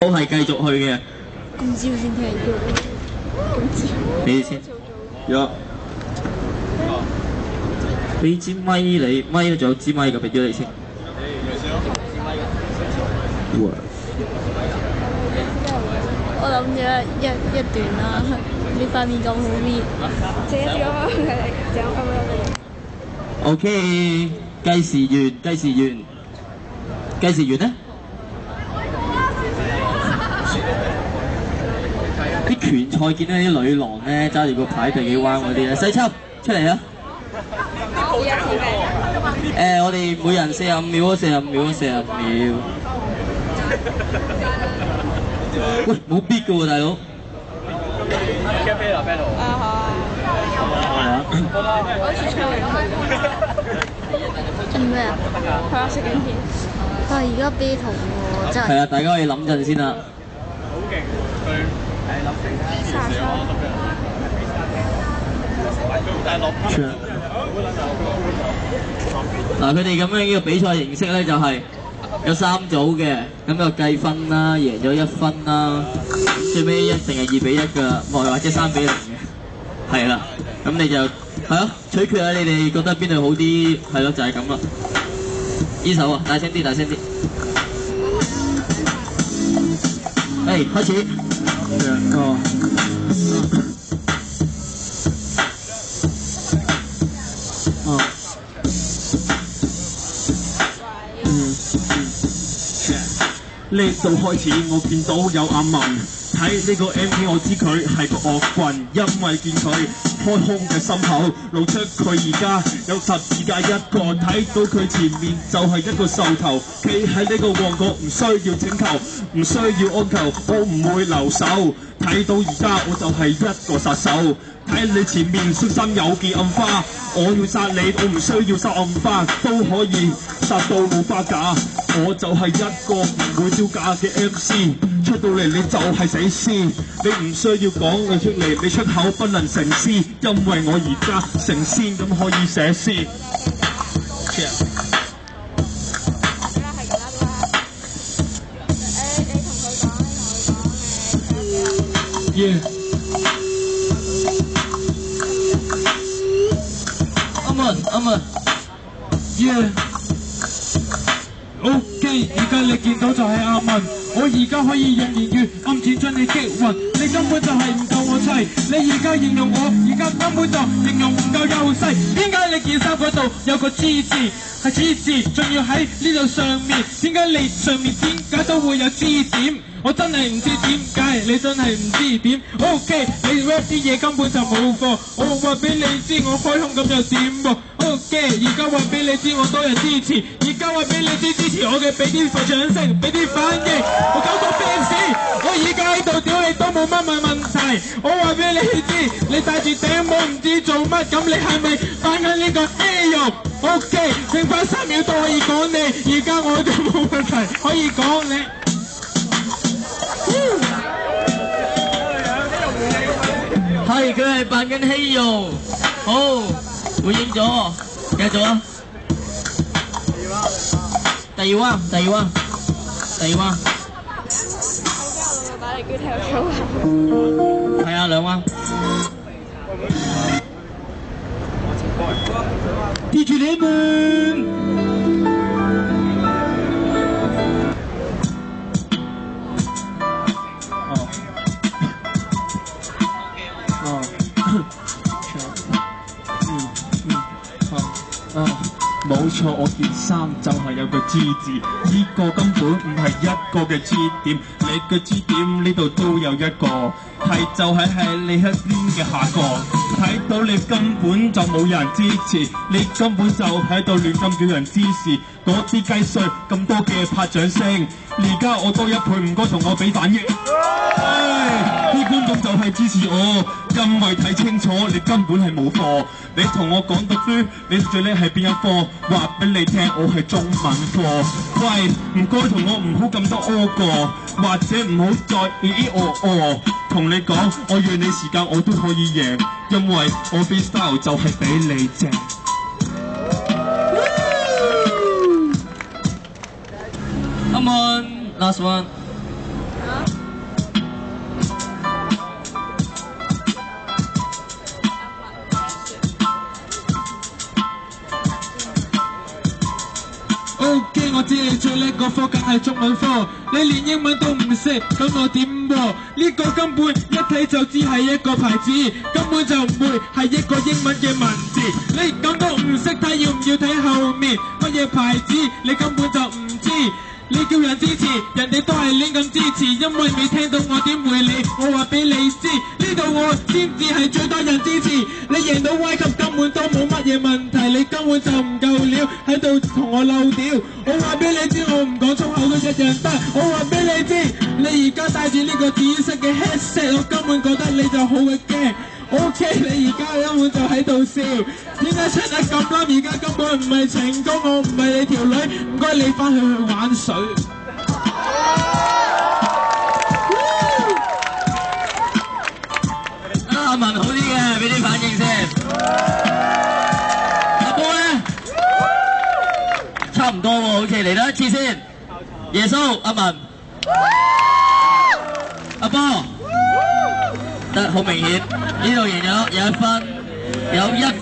都係繼續去嘅。咁朝先聽到，咁朝。你先。有。俾支咪你，咪仲有支咪嘅，俾咗你先。我諗咗一段啦，你塊面咁好面，整一個整咁樣。OK， 計時完，計時完，計時完咧？啲拳賽見到啲女郎咧揸住個牌第幾彎嗰啲咧，細輯出嚟啊！我哋每人45秒啊，45秒啊，45秒。喂，冇 beat 嘅喎，大佬。啊好啊。係啊。我似唱緊咩啊？係啊，食緊片。但係而家 battle 喎，真係。係啊，大家可以諗陣先啦。好勁，佢係諗住嗱，佢哋咁樣呢個比賽形式咧，就係有3組嘅，咁就計分啦，贏咗1分啦，最尾一定係2比1㗎，或者3比0嘅，係啦，咁你就係咯，取決喺你哋覺得邊度好啲，係咯，就係咁啦。呢首啊，大聲啲，大聲啲。開始。呢度開始，我見到有阿文睇呢個 MP， 我知佢係個惡棍，因為見佢開空嘅心口，露出佢而家有十字架一個，睇到佢前面就係一個獸頭，企喺呢個旺角，唔需要請求，唔需要安求，我唔會留守。睇到而家我就係一個殺手，睇你前面恤衫有件暗花，我要殺你，我唔需要殺暗花，都可以殺到冇花架。我就係一個唔會招架嘅 MC， 出到嚟你就係死屍，你唔需要講你出嚟，你出口不能成詩，因為我而家成仙咁可以寫詩。阿文 OK， 而家你見到就係阿文，我而家可以用言語暗箭將你擊暈，你根本就係唔夠我砌，你而家形容我，而家根本就形容唔夠優勢。點解你件衫嗰度有個 G 字，係 G 字，仲要喺呢度上面？點解你上面點解都會有 G 點？我真係唔知點解，你真係唔知點。OK， 你 rap 啲嘢根本就冇貨，我話俾你知我開胸咁又點喎？OK， 而家話俾你知我多人支持，而家話俾你知支持我嘅俾啲掌聲，俾啲反應。我搞到 fans， 我而家喺度屌你都冇乜問題。我話俾你知，你戴住頂帽唔知做乜，咁你係咪反緊呢個 A-Rock？OK， 剩翻3秒都可以講你，而家我就冇問題可以講你。係，佢係扮緊希容。好，回應咗，繼續啊。第二彎。打嚟叫跳操啊！係啊，2彎。記住你們。冇錯，我件衫就係有個 G 字，呢個根本唔係一個嘅 G 點，你嘅 G 點呢度都有一個，係就係你一邊嘅下角，睇到你根本就冇人支持，你根本就喺度亂咁叫人支持，嗰啲雞碎咁多嘅拍掌聲，而家我多1倍，唔該同我俾反應。啲觀眾就係支持我，因為睇清楚你根本係冇貨。你同我講讀書，你最叻係邊一科？話俾你聽，我係中文科。喂，唔該同我唔好咁多屙過，或者唔好再同你講，我讓你時間我都可以贏，因為我 freestyle 就係比你正。Come on，last one。一個科梗係中文科，你連英文都唔識，咁我點喎？呢個根本一睇就知係一個牌子，根本就唔會係一個英文嘅文字。你咁都唔識睇，要唔要睇後面乜嘢牌子？你根本就唔知。你叫人支持，人哋都係亂咁支持，因為未聽到我點回你。我話俾你知，呢度我先至係最多人支持。你贏到威級根本都冇乜嘢問題，你根本就唔夠料喺度同我漏屌。我話俾你知，我唔講粗口都一樣得。我話俾你知，你而家戴住呢個紫色嘅 headset， 我根本覺得你就好鬼驚。OK， 你而家根本就喺度笑，點解唱得咁啱？而家根本唔係情歌，我唔係你條女，唔該你翻去玩水。阿文好啲嘅，俾啲反應先。阿波咧，差唔多喎，好似嚟多一次先。耶穌，阿文，阿波。得好明顯，呢度贏咗有1分，有1。